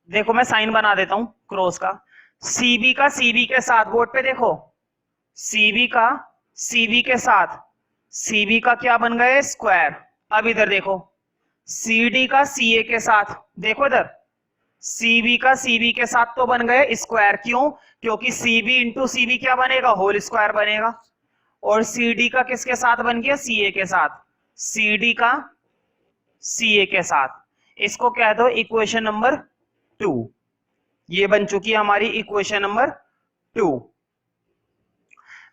देखो मैं साइन बना देता हूं क्रॉस का। CB का CB के साथ, बोर्ड पे देखो CB का CB के साथ, CB का क्या बन गया? स्क्वायर। अब इधर देखो CD का CA के साथ, देखो इधर CB का CB के साथ तो बन गए स्क्वायर। क्यों? क्योंकि CB इंटू CB क्या बनेगा? होल स्क्वायर बनेगा। और CD का किसके साथ बन गया? CA के साथ। CD का CA के साथ। इसको कह दो इक्वेशन नंबर 2। ये बन चुकी है हमारी इक्वेशन नंबर 2।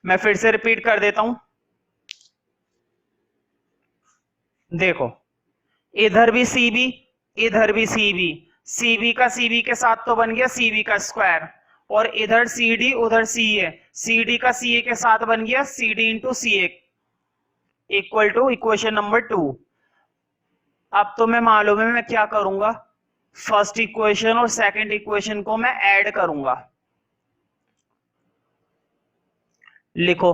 मैं फिर से रिपीट कर देता हूं। देखो इधर भी CB, इधर भी CB। CB का CB के साथ तो बन गया CB का स्क्वायर। और इधर CD, उधर CA। CD का CA के साथ बन गया CD into CA equal to equation number 2। अब तो मैं मालूम है मैं क्या करूंगा, फर्स्ट इक्वेशन और सेकंड इक्वेशन को मैं ऐड करूंगा। लिखो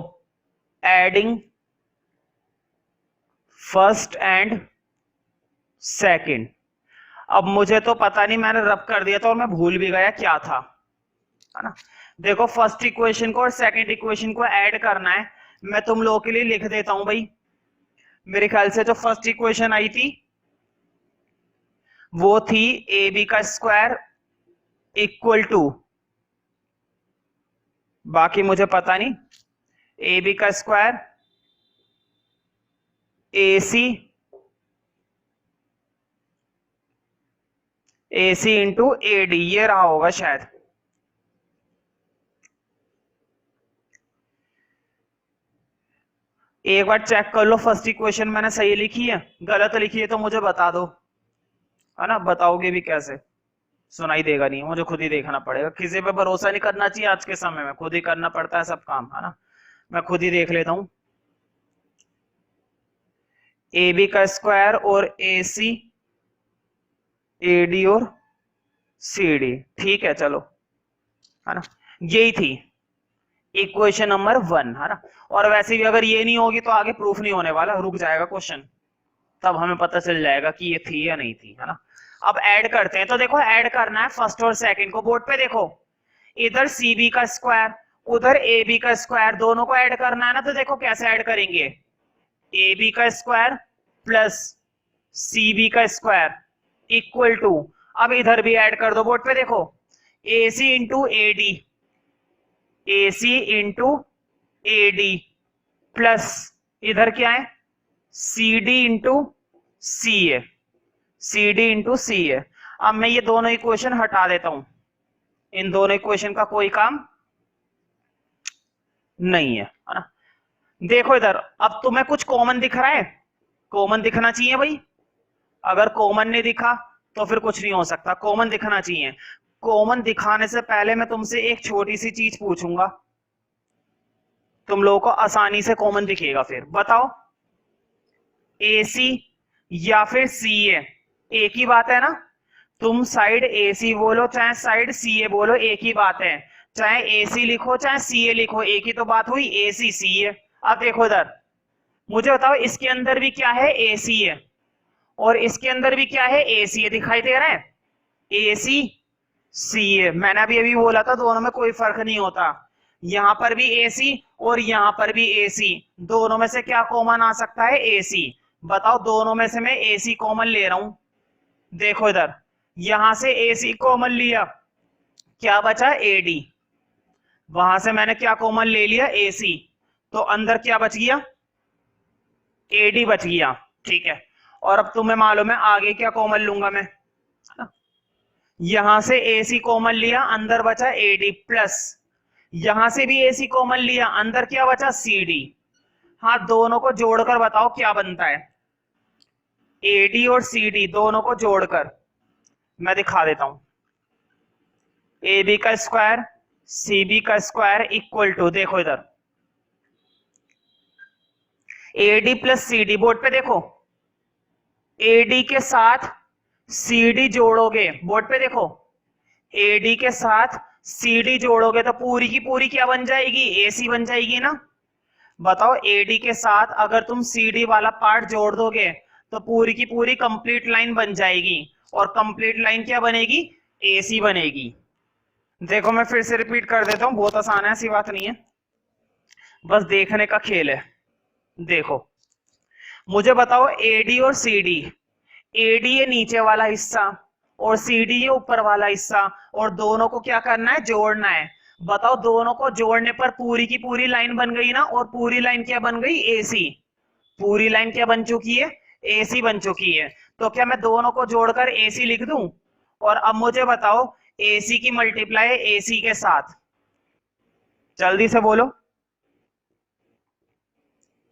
एडिंग फर्स्ट एंड सेकंड। अब मुझे तो पता नहीं, मैंने रब कर दिया था और मैं भूल भी गया क्या था, है ना। देखो फर्स्ट इक्वेशन को और सेकंड इक्वेशन को ऐड करना है। मैं तुम लोगों के लिए लिख देता हूं भाई। मेरे ख्याल से जो फर्स्ट इक्वेशन आई थी वो थी AB का स्क्वायर इक्वल टू, बाकी मुझे पता नहीं, AB का स्क्वायर AC इंटू AD, ये रहा होगा शायद। एक बार चेक कर लो फर्स्ट इक्वेशन मैंने सही लिखी है, गलत लिखी है तो मुझे बता दो, है ना। बताओगे भी कैसे? सुनाई देगा नहीं, मुझे खुद ही देखना पड़ेगा। किसी पे भरोसा नहीं करना चाहिए आज के समय में, खुद ही करना पड़ता है सब काम, है ना। मैं खुद ही देख लेता हूं। ए बी का स्क्वायर और ए सी ए डी और सी डी। ठीक है चलो, है ना, यही थी इक्वेशन नंबर 1, है ना। और वैसे भी अगर ये नहीं होगी तो आगे प्रूफ नहीं होने वाला, रुक जाएगा क्वेश्चन, तब हमें पता चल जाएगा कि ये थी या नहीं थी, है ना। अब ऐड करते हैं, तो देखो ऐड करना है फर्स्ट और सेकंड को। बोर्ड पे देखो, इधर सी बी का स्क्वायर उधर ए बी का स्क्वायर, दोनों को ऐड करना है ना। तो देखो कैसे ऐड करेंगे, ए बी का स्क्वायर प्लस सी बी का स्क्वायर इक्वल टू, अब इधर भी ऐड कर दो। बोर्ड पे देखो, A C into A D, A C into A D plus इधर क्या है, C D into C A, C D into C A. अब मैं ये दोनों इक्वेशन हटा देता हूं, इन दोनों इक्वेशन का कोई काम नहीं है ना। देखो इधर, अब तुम्हें कुछ कॉमन दिख रहा है, कॉमन दिखना चाहिए भाई। अगर कॉमन नहीं दिखा तो फिर कुछ नहीं हो सकता, कॉमन दिखना चाहिए। कॉमन दिखाने से पहले मैं तुमसे एक छोटी सी चीज पूछूंगा, तुम लोगों को आसानी से कॉमन दिखेगा। फिर बताओ, ए सी या फिर सी ए, एक ही बात है ना। तुम साइड ए सी बोलो चाहे साइड सी ए बोलो, एक ही बात है। चाहे ए सी लिखो चाहे सी ए लिखो, एक ही तो बात हुई, ए सी सी ए। अब देखो इधर, मुझे बताओ इसके अंदर भी क्या है, ए सी है, और इसके अंदर भी क्या है, ए सी है। दिखाई दे रहा है, ए सी सी ए। मैंने अभी बोला था दोनों में कोई फर्क नहीं होता, यहां पर भी ए सी और यहां पर भी ए सी, दोनों में से क्या कॉमन आ सकता है, ए सी। बताओ, दोनों में से मैं ए सी कॉमन ले रहा हूं। देखो इधर, यहां से ए सी कॉमन लिया, क्या बचा, ए डी। वहां से मैंने क्या कॉमन ले लिया, ए सी, तो अंदर क्या बच गया, ए डी बच गया। ठीक है, और अब तुम्हें मालूम है आगे क्या कॉमन लूंगा मैं, यहां से ए सी कॉमन लिया, अंदर बचा ए डी प्लस यहां से भी ए सी कॉमन लिया, अंदर क्या बचा, सी डी। हाँ, दोनों को जोड़कर बताओ क्या बनता है, ए डी और सी डी दोनों को जोड़कर मैं दिखा देता हूं। ए बी का स्क्वायर सी बी का स्क्वायर इक्वल टू, देखो इधर A D plus C D. Board पे देखो, ए डी के साथ सी डी जोड़ोगे, बोर्ड पे देखो, ए डी के साथ सी डी जोड़ोगे तो पूरी की पूरी क्या बन जाएगी, ए सी बन जाएगी ना। बताओ, ए डी के साथ अगर तुम सी डी वाला पार्ट जोड़ दोगे तो पूरी की पूरी कंप्लीट लाइन बन जाएगी, और कंप्लीट लाइन क्या बनेगी, ए सी बनेगी। देखो मैं फिर से रिपीट कर देता हूं, बहुत आसान है, ऐसी बात नहीं है, बस देखने का खेल है। देखो, मुझे बताओ ए डी और सी डी, ए डी ये नीचे वाला हिस्सा और सी डी ये ऊपर वाला हिस्सा, और दोनों को क्या करना है, जोड़ना है। बताओ, दोनों को जोड़ने पर पूरी की पूरी लाइन बन गई ना, और पूरी लाइन क्या बन गई, ए सी। पूरी लाइन क्या बन चुकी है, ए सी बन चुकी है। तो क्या मैं दोनों को जोड़कर ए सी लिख दूं। और अब मुझे बताओ, ए सी की मल्टीप्लाई ए सी के साथ, जल्दी से बोलो,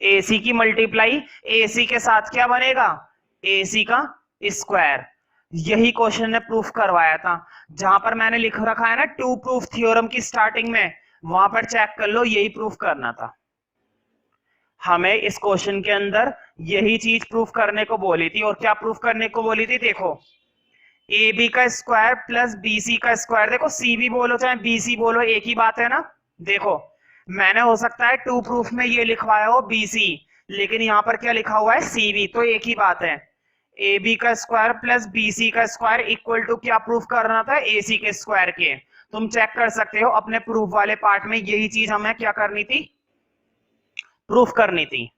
ए सी की मल्टीप्लाई ए सी के साथ क्या बनेगा, ए सी का स्क्वायर। यही क्वेश्चन ने प्रूफ करवाया था, जहां पर मैंने लिख रखा है ना टू प्रूफ थ्योरम की स्टार्टिंग में, वहां पर चेक कर लो, यही प्रूफ करना था हमें। इस क्वेश्चन के अंदर यही चीज प्रूफ करने को बोली थी। और क्या प्रूफ करने को बोली थी, देखो, ए बी का स्क्वायर प्लस बी सी का स्क्वायर। देखो, सी बी बोलो चाहे बी सी बोलो, एक ही बात है ना। देखो, मैंने हो सकता है टू प्रूफ में ये लिखवाया हो बी सी, लेकिन यहाँ पर क्या लिखा हुआ है, सी बी, तो एक ही बात है। ए बी का स्क्वायर प्लस बी सी का स्क्वायर इक्वल टू क्या प्रूफ करना था, ए सी के स्क्वायर के। तुम चेक कर सकते हो अपने प्रूफ वाले पार्ट में, यही चीज हमें क्या करनी थी, प्रूफ करनी थी।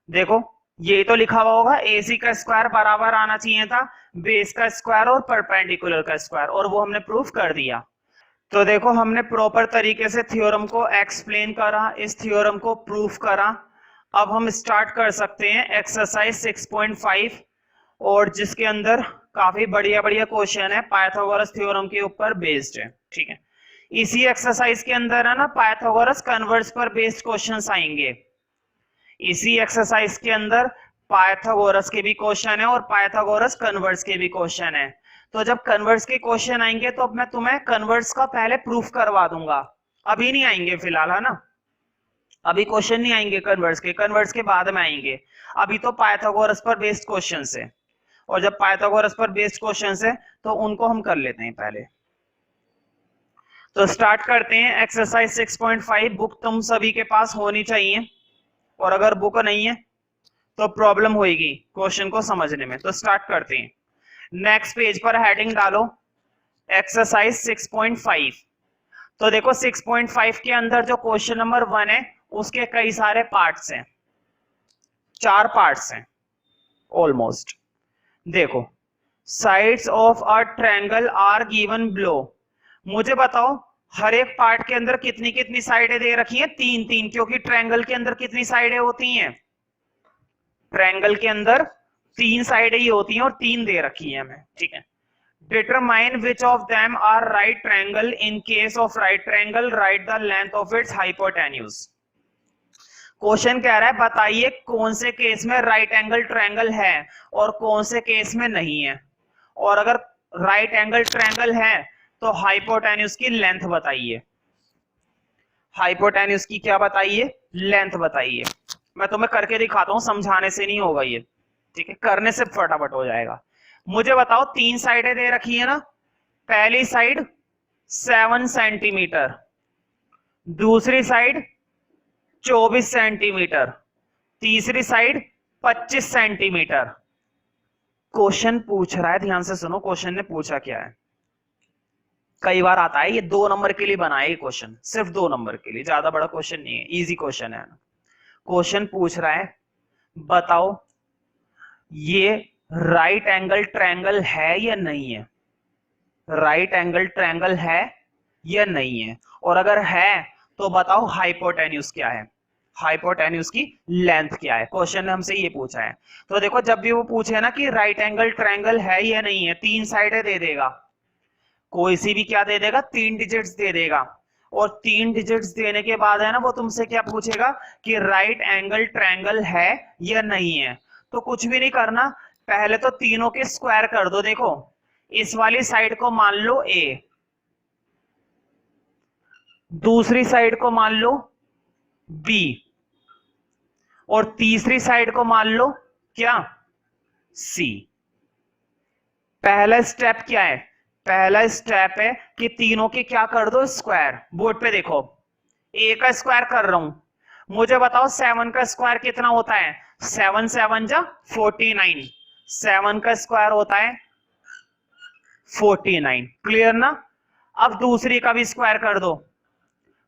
देखो, ये तो लिखा हुआ होगा, ए सी का स्क्वायर बराबर आना चाहिए था बेस का स्क्वायर और परपेंडिकुलर का स्क्वायर, और वो हमने प्रूफ कर दिया। तो देखो, हमने प्रॉपर तरीके से थ्योरम को एक्सप्लेन करा, इस थ्योरम को प्रूफ करा। अब हम स्टार्ट कर सकते हैं एक्सरसाइज 6.5, और जिसके अंदर काफी बढ़िया बढ़िया क्वेश्चन है, पाइथागोरस थ्योरम के ऊपर बेस्ड है। ठीक है, इसी एक्सरसाइज के अंदर है ना पाइथागोरस कन्वर्स पर बेस्ड क्वेश्चंस आएंगे। इसी एक्सरसाइज के अंदर पाइथागोरस के भी क्वेश्चन है और पाइथागोरस कन्वर्स के भी क्वेश्चन है। तो जब कन्वर्स के क्वेश्चन आएंगे तो मैं तुम्हें कन्वर्स का पहले प्रूफ करवा दूंगा, अभी नहीं आएंगे फिलहाल, है ना। अभी क्वेश्चन नहीं आएंगे कन्वर्ट्स के बाद में आएंगे। अभी तो पाइथागोरस पर बेस्ड क्वेश्चन है, और जब पाइथागोरस पर बेस्ड क्वेश्चन है तो उनको हम कर लेते हैं पहले। तो स्टार्ट करते हैं एक्सरसाइज 6.5। बुक तुम सभी के पास होनी चाहिए, और अगर बुक नहीं है तो प्रॉब्लम होगी क्वेश्चन को समझने में। तो स्टार्ट करते हैं। नेक्स्ट पेज पर हेडिंग डालो एक्सरसाइज 6.5। तो देखो 6.5 के अंदर जो क्वेश्चन नंबर 1 है उसके कई सारे पार्ट्स हैं, 4 पार्ट्स हैं ऑलमोस्ट। देखो, sides of a triangle are given below. मुझे बताओ हर एक पार्ट के अंदर कितनी कितनी साइडें दे रखी हैं? 3-3, क्योंकि ट्रायंगल के अंदर कितनी साइडें होती हैं? ट्रायंगल के अंदर 3 साइडें ही होती हैं, और 3 दे रखी है हमें, ठीक है। Determine which of them are right triangle. In case of right triangle write the length of its hypotenuse. Question कह रहा है बताइए कौन से केस में राइट एंगल ट्रायंगल है और कौन से केस में नहीं है, और अगर राइट एंगल ट्रायंगल है तो हाइपोटेन्यूज की लेंथ बताइए। हाइपोटेन्यूज की क्या बताइए? लेंथ बताइए। मैं तुम्हें करके दिखाता हूं, समझाने से नहीं होगा ये, ठीक है, करने से फटाफट हो जाएगा। मुझे बताओ 3 साइडें दे रखी है ना। पहली साइड 7 सेंटीमीटर, दूसरी साइड 24 सेंटीमीटर, तीसरी साइड 25 सेंटीमीटर। क्वेश्चन पूछ रहा है, ध्यान से सुनो क्वेश्चन ने पूछा क्या है। कई बार आता है, ये 2 नंबर के लिए बनाया ये क्वेश्चन, सिर्फ 2 नंबर के लिए, ज्यादा बड़ा क्वेश्चन नहीं है, इजी क्वेश्चन है। क्वेश्चन पूछ रहा है बताओ ये राइट एंगल ट्रायंगल है या नहीं है? राइट एंगल ट्रायंगल है या नहीं है, और अगर है तो बताओ हाइपोटेन्यूज क्या है, हाइपोटेन्यूज की लेंथ क्या है। क्वेश्चन ने हमसे ये पूछा है। तो देखो जब भी वो पूछे ना कि राइट एंगल ट्रायंगल है या नहीं है, 3 साइडें दे देगा, कोई सी भी क्या दे देगा? 3 डिजिट्स दे देगा। और 3 डिजिट्स देने के बाद है ना वो तुमसे क्या पूछेगा कि राइट एंगल ट्रायंगल है या नहीं है। तो कुछ भी नहीं करना, पहले तो तीनों के स्क्वायर कर दो। देखो इस वाली साइड को मान लो ए, दूसरी साइड को मान लो बी, और तीसरी साइड को मान लो क्या? सी। पहला स्टेप क्या है? पहला स्टेप है कि तीनों के क्या कर दो? स्क्वायर। बोर्ड पे देखो ए का स्क्वायर कर रहा हूं। मुझे बताओ 7 का स्क्वायर कितना होता है? 7 7 जा 49। 7 का स्क्वायर होता है 49। क्लियर ना? अब दूसरी का भी स्क्वायर कर दो।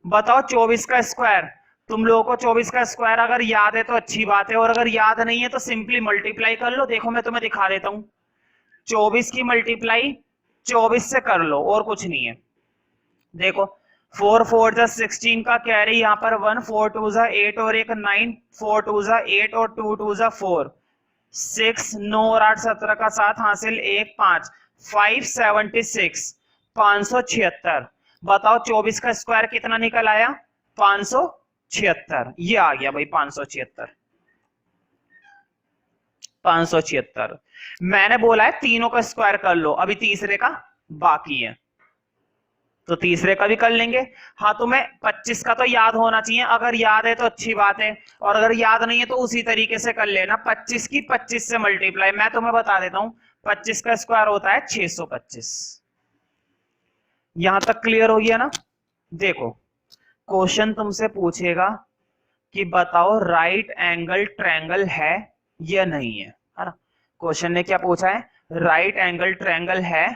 बताओ 24 का स्क्वायर। तुम लोगों को 24 का स्क्वायर अगर याद है तो अच्छी बात है, और अगर याद नहीं है तो सिंपली मल्टीप्लाई कर लो। देखो मैं तुम्हें दिखा देता हूं, 24 की मल्टीप्लाई 24 से कर लो, और कुछ नहीं है। देखो 4 4 जा 16 का कैरी यहां पर 1, 4 2 जा 8 और एक 9, 4 2 जा 8 और 2 2 जा 4, 6 9 और 8 17 का 7 हासिल 1 5, 576 576। बताओ 24 का स्क्वायर कितना निकल आया? 576। ये आ गया भाई 576। 576 मैंने बोला है तीनों का स्क्वायर कर लो, अभी तीसरे का बाकी है तो तीसरे का भी कर लेंगे। हाँ तुम्हें 25 का तो याद होना चाहिए, अगर याद है तो अच्छी बात है, और अगर याद नहीं है तो उसी तरीके से कर लेना। 25 की 25 से मल्टीप्लाई, मैं तुम्हें बता देता हूं 25 का स्क्वायर होता है 625। यहां तक क्लियर हो गया ना? देखो क्वेश्चन तुमसे पूछेगा कि बताओ राइट एंगल ट्रायंगल है या नहीं है ना? क्वेश्चन ने क्या पूछा है? राइट एंगल ट्रायंगल है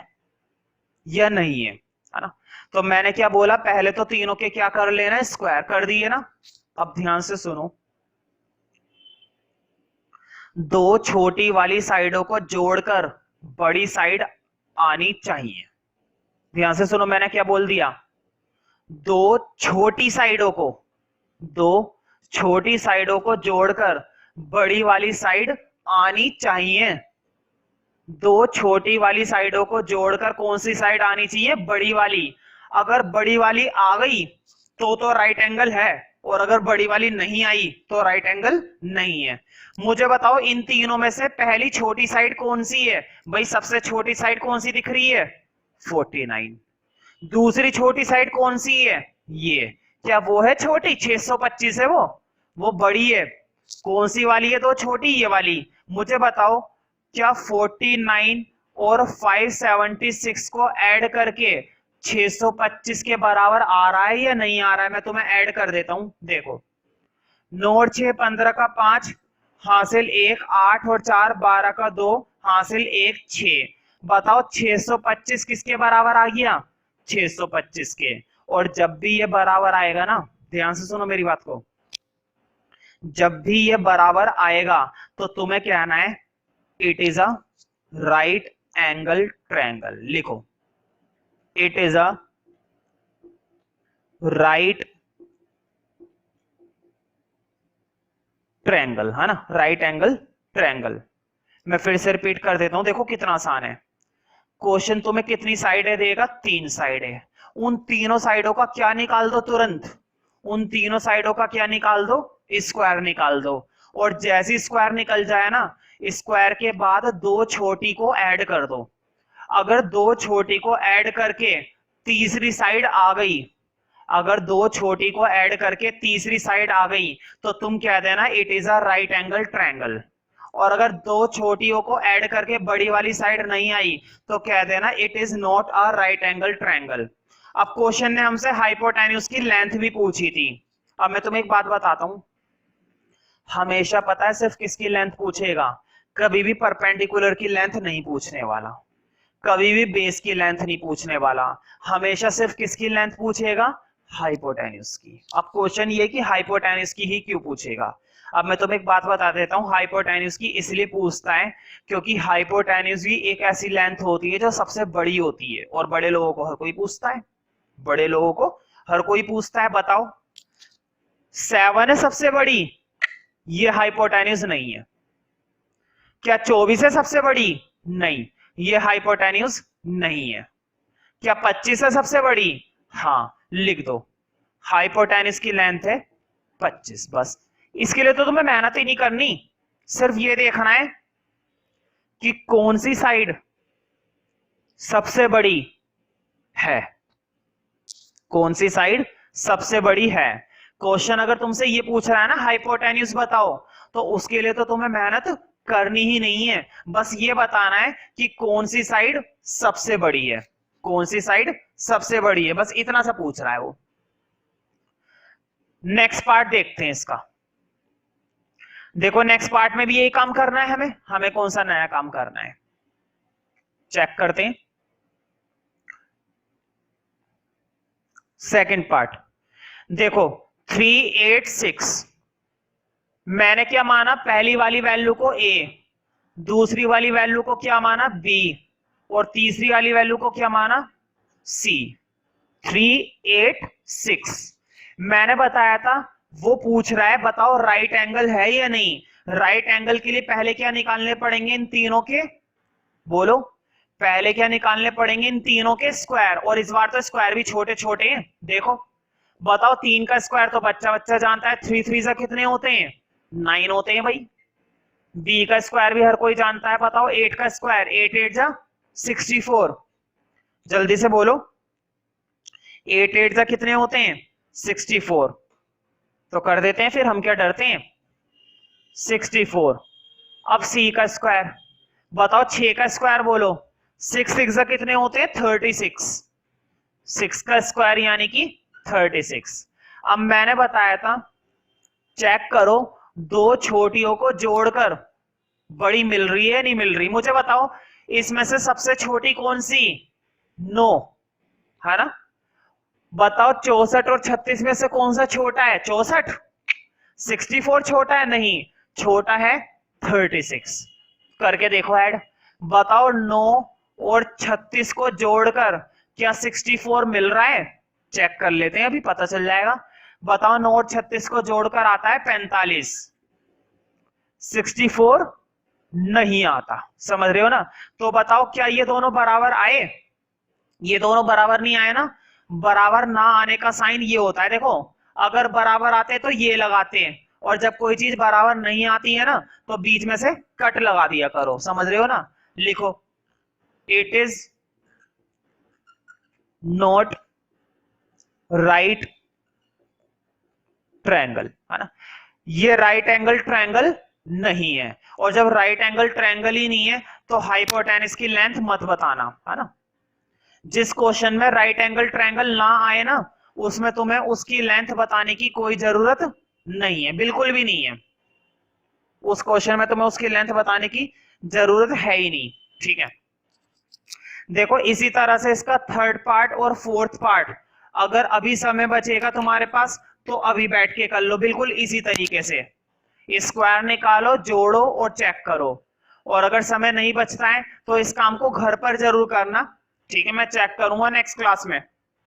या नहीं है ना? तो मैंने क्या बोला? पहले तो तीनों के क्या कर लेना? स्क्वायर कर दिए ना। अब ध्यान से सुनो, दो छोटी वाली साइडों को जोड़कर बड़ी साइड आनी चाहिए। ध्यान से सुनो, मैंने क्या बोल दिया? दो छोटी साइडों को जोड़कर बड़ी वाली साइड आनी चाहिए। दो छोटी वाली साइडों को जोड़कर कौन सी साइड आनी चाहिए? बड़ी वाली। अगर बड़ी वाली आ गई तो राइट एंगल है, और अगर बड़ी वाली नहीं आई तो राइट एंगल नहीं है। मुझे बताओ इन तीनों में से पहली छोटी साइड कौन सी है? भाई सबसे छोटी साइड कौन सी दिख रही है? 49। दूसरी छोटी साइड कौन सी है? ये। क्या वो है छोटी? 625 है वो बड़ी है। कौन सी वाली है तो छोटी? ये वाली। मुझे बताओ क्या 49 और 576 को ऐड करके 625 के बराबर आ रहा है या नहीं आ रहा है? मैं तुम्हें ऐड कर देता हूं, देखो। 9 और 6 15 का 5 हासिल 1, 8 और 4 12 का 2 हासिल 1 6। बताओ 625 किसके बराबर आ गया? 625 के। और जब भी ये बराबर आएगा ना, ध्यान से सुनो मेरी बात को, जब भी ये बराबर आएगा तो तुम्हें कहना है it is a right angle triangle. लिखो, it is a right triangle, है ना, राइट एंगल ट्रायंगल। मैं फिर से रिपीट कर देता हूं, देखो कितना आसान है। क्वेश्चन तुम्हें कितनी साइडें देगा? 3 साइडें। उन तीनों साइडों का क्या निकाल दो तुरंत? उन तीनों साइडों का क्या निकाल दो? स्क्वायर निकाल दो। और जैसे स्क्वायर निकल जाए ना, स्क्वायर के बाद दो छोटी को ऐड कर दो। अगर दो छोटी को ऐड करके तीसरी साइड आ गई, अगर दो छोटी को ऐड करके तीसरी साइड आ गई तो तुम कह देना it is a right angle triangle. और अगर दो छोटियों को ऐड करके बड़ी वाली साइड नहीं आई तो कह देना it is not a right angle triangle. अब क्वेश्चन ने हमसे हाइपोटेन्यूज की लेंथ भी पूछी थी। अब मैं तुम्हें एक बात बताता हूं, हमेशा पता है सिर्फ किसकी लेंथ पूछेगा? कभी भी परपेंडिकुलर की लेंथ नहीं पूछने वाला, कभी भी बेस की लेंथ नहीं पूछने वाला। हमेशा सिर्फ किसकी लेंथ पूछेगा? हाइपोटेन्यूज की। अब क्वेश्चन ये कि हाइपोटेन्यूज की ही क्यों पूछेगा। अब मैं तुम्हें एक बात बता देता हूं, हाइपोटेन्यूज की इसलिए पूछता है क्योंकि हाइपोटेन्यूज भी एक ऐसी लेंथ होती है जो सबसे बड़ी होती है, और बड़े लोगों को हर कोई पूछता है, बड़े लोगों को हर कोई पूछता है। बताओ 7 है सबसे बड़ी, ये हाइपोटेन्यूज नहीं है। क्या 24 है सबसे बड़ी? नहीं, ये हाइपोटेन्यूज नहीं है। क्या 25 है सबसे बड़ी? हाँ, लिख दो, हाइपोटेन्यूज की लेंथ है 25। बस इसके लिए तो तुम्हें मेहनत ही नहीं करनी, सिर्फ ये देखना है कि कौन सी साइड सबसे बड़ी है, कौन सी साइड सबसे बड़ी है। क्वेश्चन अगर तुमसे ये पूछ रहा है ना हाइपोटेन्यूज बताओ, तो उसके लिए तो तुम्हें मेहनत करनी ही नहीं है, बस ये बताना है कि कौन सी साइड सबसे बड़ी है, कौन सी साइड सबसे बड़ी है, बस इतना सा पूछ रहा है वो। नेक्स्ट पार्ट देखते हैं इसका। देखो नेक्स्ट पार्ट में भी यही काम करना है हमें। हमें कौन सा नया काम करना है चेक करते हैं। सेकंड पार्ट देखो, 386 मैंने क्या माना? पहली वाली वैल्यू को a, दूसरी वाली वैल्यू को क्या माना? b, और तीसरी वाली वैल्यू को क्या माना? c। 386 मैंने बताया था, वो पूछ रहा है बताओ राइट एंगल है या नहीं। राइट एंगल के लिए पहले क्या निकालने पड़ेंगे? इन तीनों के, बोलो, पहले क्या निकालने पड़ेंगे? इन तीनों के स्क्वायर। और इस बार तो स्क्वायर भी छोटे छोटे हैं। देखो बताओ, 3 का स्क्वायर तो बच्चा बच्चा जानता है, 3 3 से कितने होते हैं? 9 होते हैं भाई। b का स्क्वायर भी हर कोई जानता है, बताओ 8 का स्क्वायर, 8 8 जा 64। जल्दी से बोलो, 8 8 जा कितने होते हैं? 64। तो कर देते हैं फिर, हम क्या डरते हैं? 64। अब c का स्क्वायर बताओ, 6 का स्क्वायर बोलो, 6 6 जा कितने होते हैं? 36। 6 का स्क्वायर यानी कि 36। अब मैंने बताया था चेक करो दो छोटियों को जोड़कर बड़ी मिल रही है नहीं मिल रही। मुझे बताओ इसमें से सबसे छोटी कौन सी? 9, है ना। बताओ 64 और 36 में से कौन सा छोटा है? 64। 64 छोटा है? नहीं, छोटा है 36। करके देखो ऐड। बताओ 9 और 36 को जोड़कर क्या 64 मिल रहा है? चेक कर लेते हैं, अभी पता चल जाएगा। बताओ 9 और 36 को जोड़कर आता है 45, 64 नहीं आता। समझ रहे हो ना। तो बताओ क्या ये दोनों बराबर आए? ये दोनों बराबर नहीं आए ना। बराबर ना आने का साइन ये होता है, देखो अगर बराबर आते तो ये लगाते हैं, और जब कोई चीज बराबर नहीं आती है ना तो बीच में से कट लगा दिया करो। समझ रहे हो ना। लिखो, it is not right triangle, है ना। ये राइट एंगल ट्रायंगल नहीं है, और जब राइट एंगल ट्रायंगल ही नहीं है तो हाइपोटेनस की लेंथ मत बताना, है ना। जिस क्वेश्चन में राइट एंगल ट्रायंगल ना आए ना, उसमें तुम्हें उसकी लेंथ बताने की कोई जरूरत नहीं है, बिल्कुल भी नहीं है। उस क्वेश्चन में तुम्हें उसकी लेंथ बताने की जरूरत है ही नहीं, ठीक है। देखो इसी तरह से इसका थर्ड पार्ट और फोर्थ पार्ट, अगर अभी समय बचेगा तुम्हारे पास तो अभी बैठ के कर लो, बिल्कुल इसी तरीके से स्क्वायर निकालो, जोड़ो और चेक करो। और अगर समय नहीं बचता है तो इस काम को घर पर जरूर करना, ठीक है। मैं चेक करूंगा नेक्स्ट क्लास में।